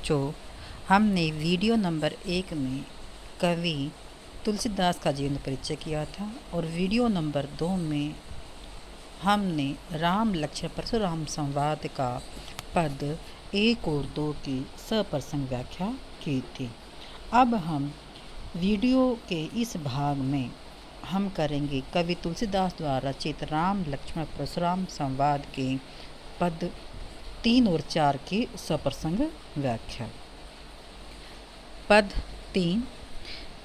बच्चों, हमने video number 1 में कवि तुलसीदास का जीवन परिचय किया था और वीडियो नंबर 2 में हमने राम लक्ष्मण परशुराम संवाद का पद 1 और 2 की सप्रसंग व्याख्या की थी। अब हम वीडियो के इस भाग में हम करेंगे कवि तुलसीदास द्वारा रचित राम लक्ष्मण परशुराम संवाद के पद 3 और 4 की सप्रसंग व्याख्या। पद 3।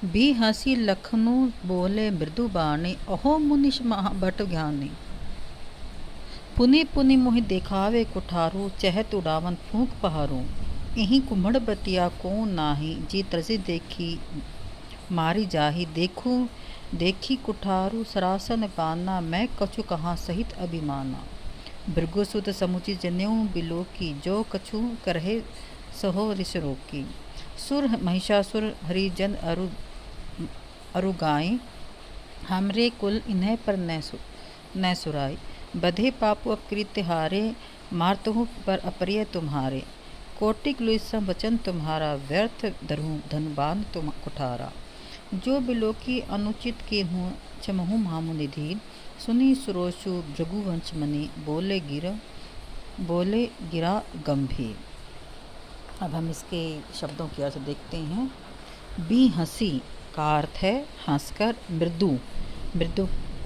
भी हंसी लखनऊ बोले मृदु बाणी, अहो मुनिश महाभट ज्ञानी। पुनि पुनि मोहि देखावे कुठारू, चहत उड़ावन फूंक पहारू। यही कुम्हड़ बतिया को नाही, जी तरसी देखी मारी जाही। देखू देखी कुठारू सरासन पाना, मैं कछु कहाँ सहित अभिमाना। भृगुसुत समुचि जनेऊ बिलो की, जो कछु करहे सहो ऋष रोकी। सुर महिषासुर हरिजन अरु गाय, हमरे कुल इन्हें पर न सुराई। बधे पापु अपकृत्य हारे, मारतहु पर अप्रिय तुम्हारे। कोटिक लुइसम वचन तुम्हारा, व्यर्थ धरहूँ धनबान तुम कुठारा। जो बिलो की अनुचित के हूँ, क्षमहु महामुनिधि। सुनी सुरोषु भृगुवंश मणि, बोले गिरा गंभीर। अब हम इसके शब्दों की अर्थ देखते हैं। बी हंसी का अर्थ है हंसकर, मृदु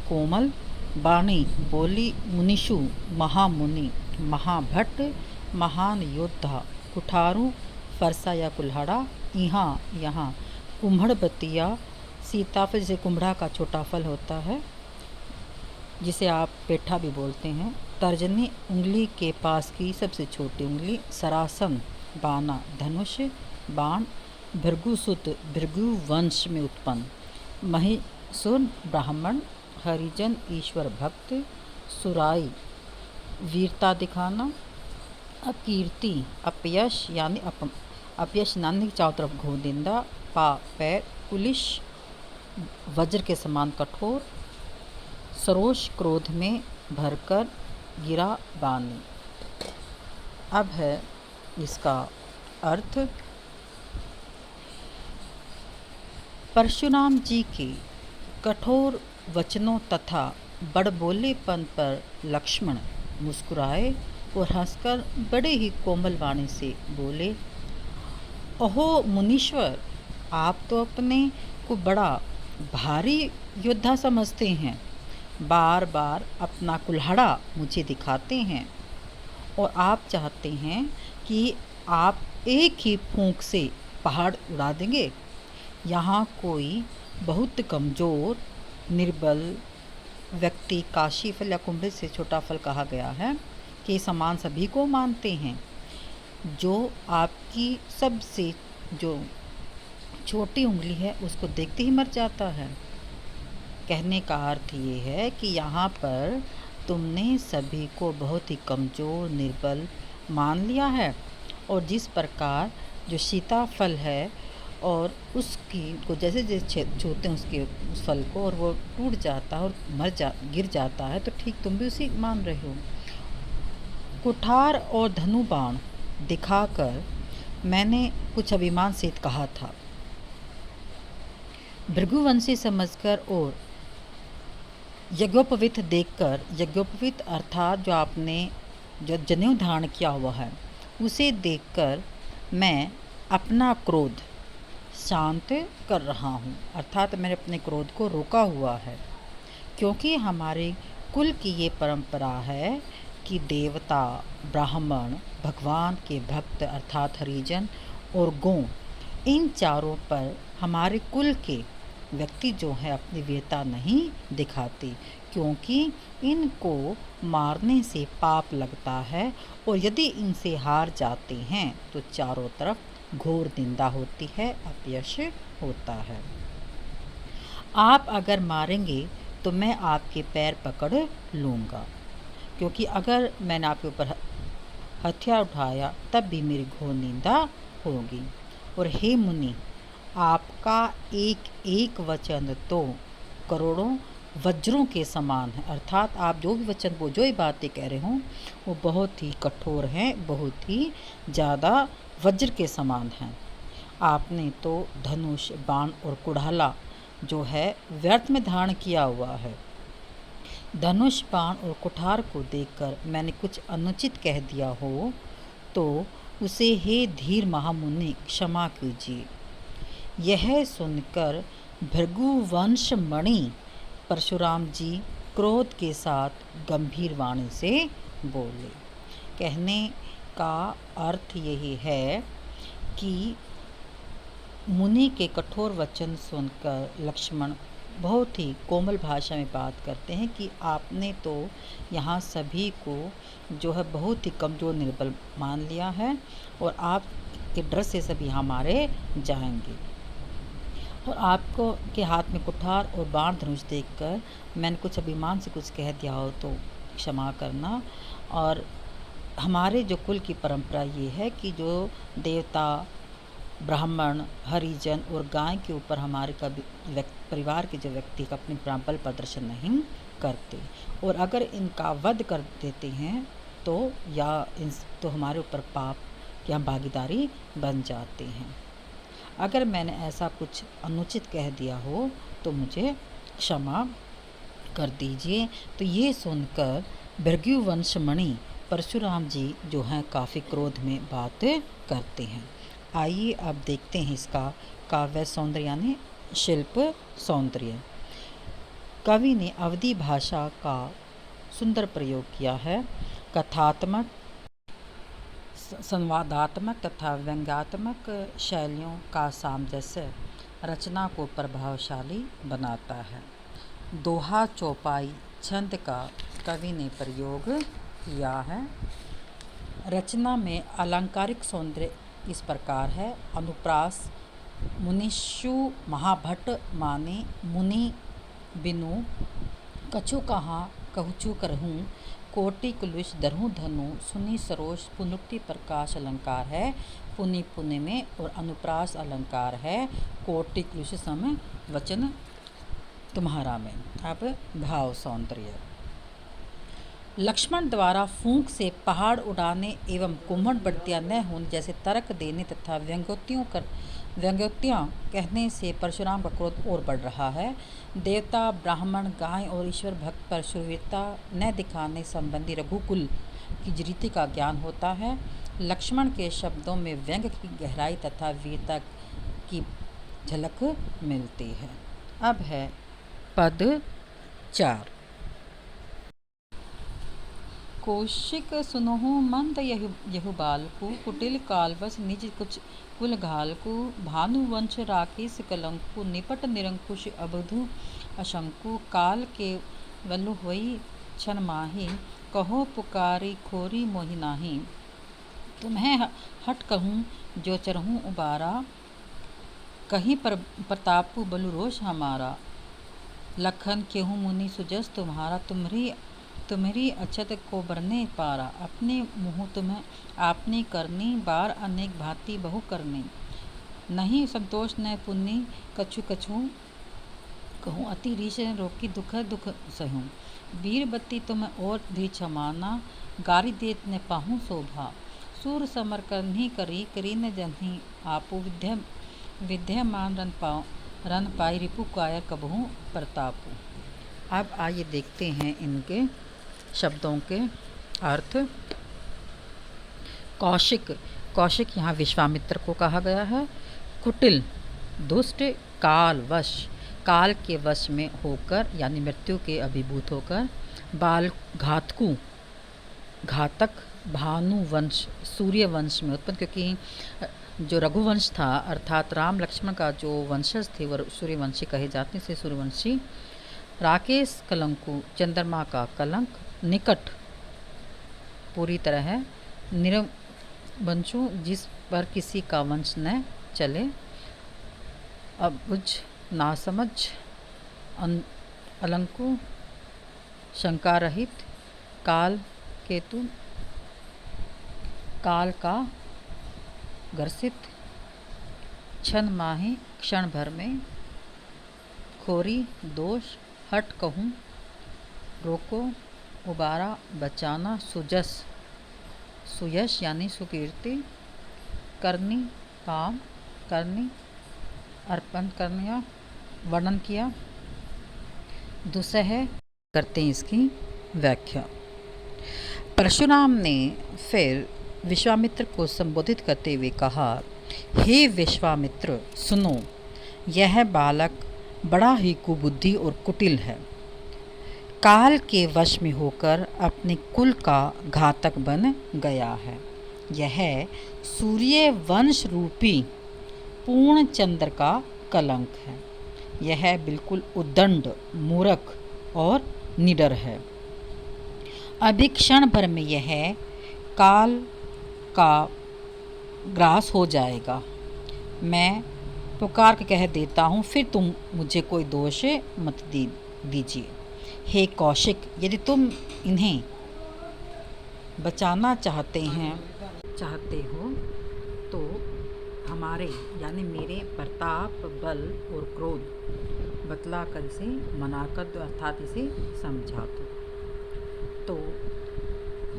कोमल, बाणी बोली, मुनिषु महामुनि, महाभट्ट महान योद्धा, कुठारू फरसा या कुल्हाड़ा, यहाँ कुम्हड़ बतिया सीताफल, जैसे कुम्हड़ा का छोटा फल होता है जिसे आप पेठा भी बोलते हैं। तर्जनी उंगली के पास की सबसे छोटी उंगली। सरासन बाना धनुष बाण। भृगुसुत भृगु वंश में उत्पन्न। महिषुर ब्राह्मण। हरिजन ईश्वर भक्त। सुराई वीरता दिखाना। अकीर्ति अपयश यानी अपयश नानी चारों तरफ घोंदिंदा। पैर पुलिश वज्र के समान कठोर। सरोष क्रोध में भरकर, गिरा बानी। अब है इसका अर्थ। परशुराम जी के कठोर वचनों तथा बड़बोलेपन पर लक्ष्मण मुस्कुराए और हंसकर बड़े ही कोमल वाणी से बोले, अहो मुनीश्वर, आप तो अपने को बड़ा भारी योद्धा समझते हैं। बार बार अपना कुल्हाड़ा मुझे दिखाते हैं और आप चाहते हैं कि आप एक ही फूंक से पहाड़ उड़ा देंगे। यहाँ कोई बहुत कमज़ोर निर्बल व्यक्ति काशी फल या कुंभे से छोटा फल कहा गया है के समान सभी को मानते हैं, जो आपकी सबसे जो छोटी उंगली है उसको देखते ही मर जाता है। कहने का अर्थ ये है कि यहाँ पर तुमने सभी को बहुत ही कमज़ोर निर्बल मान लिया है और जिस प्रकार जो सीताफल है और उसकी को जैसे जैसे छूते हैं उसके उस फल को और वो टूट जाता है और गिर जाता है, तो ठीक तुम भी उसी मान रहे हो। कुठार और धनु बाण दिखाकर मैंने कुछ अभिमान से कहा था। भृगुवंशी समझकर और यज्ञोपवीत देखकर, यज्ञोपवीत अर्थात जो आपने जो जनेऊ धारण किया हुआ है उसे देखकर मैं अपना क्रोध शांत कर रहा हूँ, अर्थात मैंने अपने क्रोध को रोका हुआ है। क्योंकि हमारे कुल की ये परंपरा है कि देवता, ब्राह्मण, भगवान के भक्त अर्थात हरिजन और गौ, इन चारों पर हमारे कुल के व्यक्ति जो है अपनी वीरता नहीं दिखाते, क्योंकि इनको मारने से पाप लगता है और यदि इनसे हार जाते हैं तो चारों तरफ घोर निंदा होती है, अपयश होता है। आप अगर मारेंगे तो मैं आपके पैर पकड़ लूँगा, क्योंकि अगर मैंने आपके ऊपर हथियार उठाया तब भी मेरी घोर निंदा होगी। और हे मुनि, आपका एक एक वचन तो करोड़ों वज्रों के समान है, अर्थात आप जो भी वचन जो ही बातें कह रहे हों वो बहुत ही कठोर हैं, बहुत ही ज़्यादा वज्र के समान हैं। आपने तो धनुष, बाण और कुड़ाला जो है व्यर्थ में धारण किया हुआ है। धनुष, बाण और कुठार को देखकर मैंने कुछ अनुचित कह दिया हो तो उसे हे धीर महामुनि क्षमा कीजिए। यह सुनकर भृगुवंश मणि परशुराम जी क्रोध के साथ गंभीर वाणी से बोले। कहने का अर्थ यही है कि मुनि के कठोर वचन सुनकर लक्ष्मण बहुत ही कोमल भाषा में बात करते हैं कि आपने तो यहाँ सभी को जो है बहुत ही कमज़ोर निर्बल मान लिया है और आपके डर से सभी हमारे जाएंगे, और आपको के हाथ में कुठार और बाण धनुष देखकर मैंने कुछ अभिमान से कुछ कह दिया हो तो क्षमा करना। और हमारे जो कुल की परंपरा ये है कि जो देवता, ब्राह्मण, हरिजन और गाय के ऊपर हमारे कभी परिवार के जो व्यक्ति का अपने बल प्रदर्शन नहीं करते, और अगर इनका वध कर देते हैं तो या इन तो हमारे ऊपर पाप की हम भागीदारी बन जाते हैं। अगर मैंने ऐसा कुछ अनुचित कह दिया हो तो मुझे क्षमा कर दीजिए। तो ये सुनकर भृगुवंशमणि परशुराम जी जो हैं काफ़ी क्रोध में बात करते हैं। आइए अब देखते हैं इसका काव्य सौंदर्य यानी शिल्प सौंदर्य। कवि ने अवधी भाषा का सुंदर प्रयोग किया है। कथात्मक, संवादात्मक तथा व्यंग्यात्मक शैलियों का सामंजस्य रचना को प्रभावशाली बनाता है। दोहा चौपाई छंद का कवि ने प्रयोग किया है। रचना में अलंकारिक सौंदर्य इस प्रकार है। अनुप्रास मुनिषु महाभट्ट माने मुनि बिनु कछु कहाँ कहूचु करहूँ कोटि कुलुष दरहूँ धनु सुनि सरोज पुनरुक्ति प्रकाश अलंकार है पुनि पुनि में, और अनुप्रास अलंकार है कोटि कुलुष सम वचन तुम्हारा में। अब भाव सौंदर्य। लक्ष्मण द्वारा फूंक से पहाड़ उड़ाने एवं कुम्हड़ बर्तियाँ न होने जैसे तर्क देने तथा व्यंग्योक्तियाँ कहने से परशुराम का क्रोध और बढ़ रहा है। देवता, ब्राह्मण, गाय और ईश्वर भक्त पर शूरवीरता न दिखाने संबंधी रघुकुल की रीति का ज्ञान होता है। लक्ष्मण के शब्दों में व्यंग्य की गहराई तथा वीरता की झलक मिलती है। अब है पद 4। कौशिक सुनहु मंद यहु बालकु कुटिल कालवश निज कुछ कुल घालकु भानुवंश राकेश कलंकु निपट निरंकुश अबधु अशंकु काल के वलु होई छन माही कहो पुकारी खोरी मोहि नाही तुम्हें हट कहूँ जो चरहूँ उबारा कहीं पर प्रतापु बलु रोष हमारा लखन केहू मुनि सुजस तुम्हारा तुम्हारी अछत को बरने पारा अपने मुँह तुम्हें आपने करनी बार अनेक भांति बहु करनी नहीं संतोष न पुण्य कछु कछु कहूँ अति रीश रोकी दुख दुख सहूँ वीर बत्ती तुम्हें और भी क्षमाना गारी देत न पाहूँ शोभा सूर समर करनी करी न जन्ही आपू विद्यमान रन पाई रिपु कायर कबहू प्रतापू। अब आइए देखते हैं इनके शब्दों के अर्थ। कौशिक यहाँ विश्वामित्र को कहा गया है। कुटिल दुष्ट, काल के वश में होकर यानी मृत्यु के अभिभूत होकर, बाल घातक, भानुवंश सूर्य वंश में उत्पन्न, क्योंकि जो रघुवंश था अर्थात राम लक्ष्मण का जो वंशज थे वह सूर्यवंशी कहे जाते हैं, सूर्यवंशी। राकेश कलंकु चंद्रमा का कलंक, निकट पूरी तरह है, निरवंशु जिस पर किसी का वंश न चले, अबुझ नासमझ, अलंकु शंका रहित, काल केतु काल का ग्रसित, क्षण माही क्षण भर में, खोरी दोष, हट कहूँ, रोको, उबारा, बचाना, सुजस, सुयश यानी सुकीर्ति, करनी, काम करनी, अर्पण करना, वर्णन किया, दुसह करते हैं इसकी व्याख्या। परशुराम ने फिर विश्वामित्र को संबोधित करते हुए कहा, हे विश्वामित्र सुनो, यह बालक बड़ा ही कुबुद्धि और कुटिल है। काल के वश में होकर अपने कुल का घातक बन गया है। यह सूर्य वंश रूपी पूर्ण चंद्र का कलंक है। यह बिल्कुल उद्दंड, मूर्ख और निडर है। अभी क्षण भर में यह काल का ग्रास हो जाएगा। मैं पुकार के कह देता हूँ, फिर तुम मुझे कोई दोष मत दीजिए। हे कौशिक, यदि तुम इन्हें बचाना चाहते हो तो हमारे यानी मेरे प्रताप, बल और क्रोध बतलाकर इसे मनाकर दो, अर्थात इसे समझा दो। तो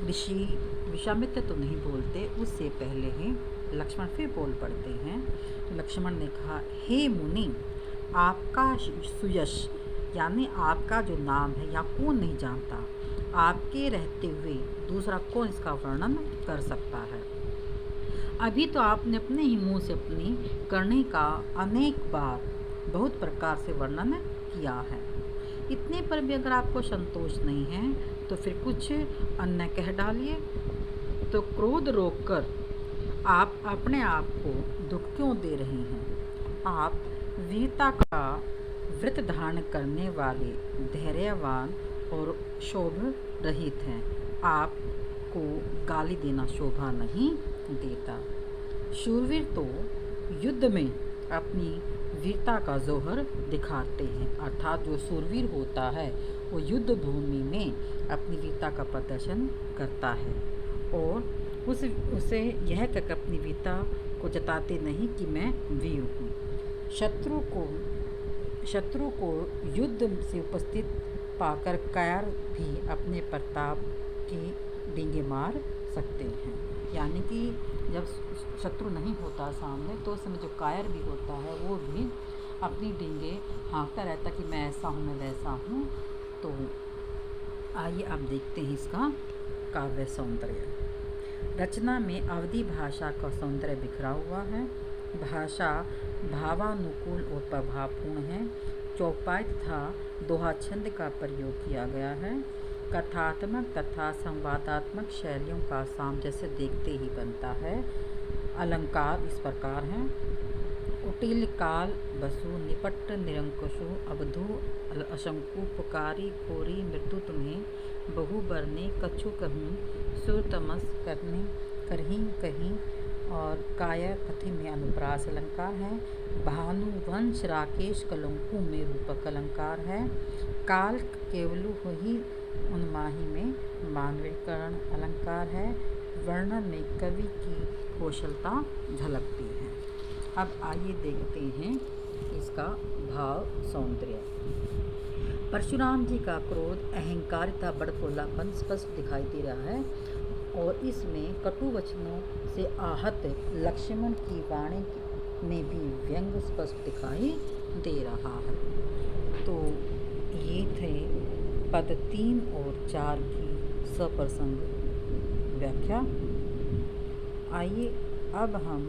ऋषि विश्वामित्र तो नहीं बोलते, उससे पहले ही लक्ष्मण फिर बोल पड़ते हैं। तो लक्ष्मण ने कहा, हे मुनि, आपका सुयश यानी आपका जो नाम है या कौन नहीं जानता। आपके रहते हुए दूसरा कौन इसका वर्णन कर सकता है। अभी तो आपने अपने ही मुँह से अपनी करने का अनेक बार बहुत प्रकार से वर्णन किया है। इतने पर भी अगर आपको संतोष नहीं है तो फिर कुछ अन्य कह डालिए। तो क्रोध रोककर आप अपने आप को दुख क्यों दे रहे हैं। आप वीरता का व्रत धारण करने वाले, धैर्यवान और शोभ रहित हैं। आपको गाली देना शोभा नहीं देता। शूरवीर तो युद्ध में अपनी वीरता का जोहर दिखाते हैं, अर्थात जो शूरवीर होता है वो युद्ध भूमि में अपनी वीरता का प्रदर्शन करता है और उसे यह कहकर अपनी वीरता को जताते नहीं कि मैं वीर हूँ। शत्रु को युद्ध से उपस्थित पाकर कायर भी अपने प्रताप की डींगे मार सकते हैं। यानी कि जब शत्रु नहीं होता सामने तो उस समय जो कायर भी होता है वो भी अपनी डींगे हाँकता रहता कि मैं ऐसा हूँ, मैं वैसा हूँ। तो आइए अब देखते हैं इसका काव्य सौंदर्य। रचना में अवधी भाषा का सौंदर्य बिखरा हुआ है। भाषा भावानुकूल और प्रभावपूर्ण है। चौपाई तथा दोहा छंद का प्रयोग किया गया है। कथात्मक तथा संवादात्मक शैलियों का सामंजस्य देखते ही बनता है। अलंकार इस प्रकार हैं। कुटिल, काल, बसु, निपट, निरंकुशु, अवधु, अशंकु, पुकारी, खोरी, मृत्यु तुम्हें, बहुबरने, कछु कहूँ, सुर तमस करने, करहीं कहीं और कायर कथि में अनुप्रास अलंकार है। भानुवंश, राकेश, कलंकु में रूपक अलंकार है। काल, केवलु ही उन्माही में मानवीकरण अलंकार है। वर्णन में कवि की कौशलता झलकती है। अब आइए देखते हैं इसका भाव सौंदर्य। परशुराम जी का क्रोध, अहंकारिता, बड़पोलापन स्पष्ट दिखाई दे रहा है और इसमें कटु वचनों से आहत लक्ष्मण की वाणी में भी व्यंग स्पष्ट दिखाई दे रहा है। तो ये थे पद 3 और 4 की सप्रसंग व्याख्या। आइए अब हम